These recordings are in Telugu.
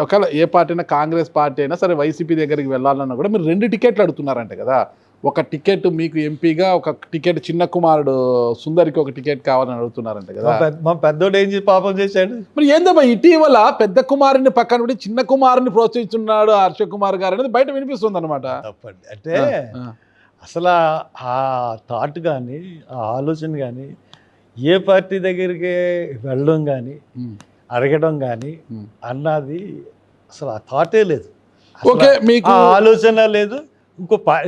ఒకవేళ ఏ పార్టీ అయినా, కాంగ్రెస్ పార్టీ అయినా సరే వైసీపీ దగ్గరికి వెళ్ళాలన్నా కూడా మీరు 2 టికెట్లు అడుగుతున్నారంట కదా. ఒక టికెట్ మీకు ఎంపీగా, ఒక టికెట్ చిన్న కుమారుడు సుందరికి ఒక టికెట్ కావాలని అడుగుతున్నారంట కదా. మా పెద్దోడు ఏం పాపం చేశాడు? మరి ఏందమ్మా ఇటీవల పెద్ద కుమారుని పక్కన పెట్టి చిన్న కుమారుని ప్రోత్సహిస్తున్నాడు హర్ష కుమార్ గారు అనేది బయట వినిపిస్తుంది అనమాట. తప్పండి. అంటే అసలు ఆ థాట్ కానీ, ఆ ఆలోచన కానీ, ఏ పార్టీ దగ్గరికి వెళ్ళడం కానీ, అడగడం కానీ అన్నది అసలు ఆ థాటే లేదు. ఓకే, మీకు ఆలోచన లేదు.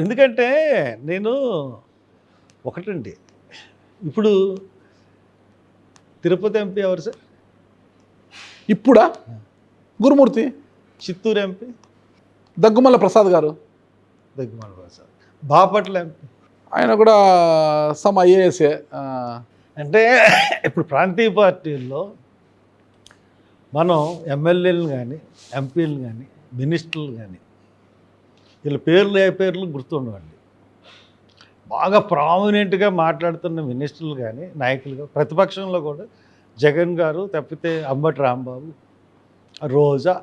ఎందుకంటే నేను ఒకటండి, ఇప్పుడు తిరుపతి ఎంపీ ఎవరు సార్? ఇప్పుడా? గురుమూర్తి. చిత్తూరు ఎంపీ దగ్గుమల్ల ప్రసాద్ గారు. దగ్గుమల్ల ప్రసాద్. బాపట్ల ఎంపీ ఆయన కూడా సమ్ ఐఏఎస్ఏ. అంటే ఇప్పుడు ప్రాంతీయ పార్టీల్లో మనం ఎమ్మెల్యేలు కానీ, ఎంపీలు కానీ, మినిస్టర్లు కానీ వీళ్ళ పేర్లు గుర్తుండవండి. బాగా ప్రామినెంట్గా మాట్లాడుతున్న మినిస్టర్లు కానీ, నాయకులుగా, ప్రతిపక్షంలో కూడా జగన్ గారు తప్పితే అంబటి రాంబాబు, రోజా,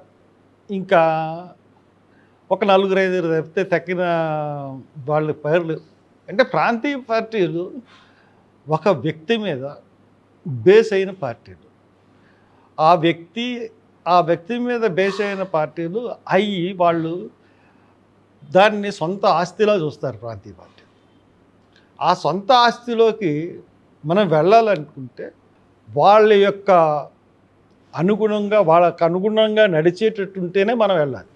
ఇంకా ఒక 4-5 తప్పితే తక్కిన వాళ్ళ పేర్లు. అంటే ప్రాంతీయ పార్టీలు ఒక వ్యక్తి మీద బేస్ అయిన పార్టీలు. ఆ వ్యక్తి మీద బేస్ అయిన పార్టీలు అయ్యి వాళ్ళు దాన్ని సొంత ఆస్తిలా చూస్తారు ప్రాంతీయ పార్టీ. ఆ సొంత ఆస్తిలోకి మనం వెళ్ళాలనుకుంటే వాళ్ళ యొక్క వాళ్ళకు అనుగుణంగా నడిచేటట్టుంటేనే మనం వెళ్ళాలి.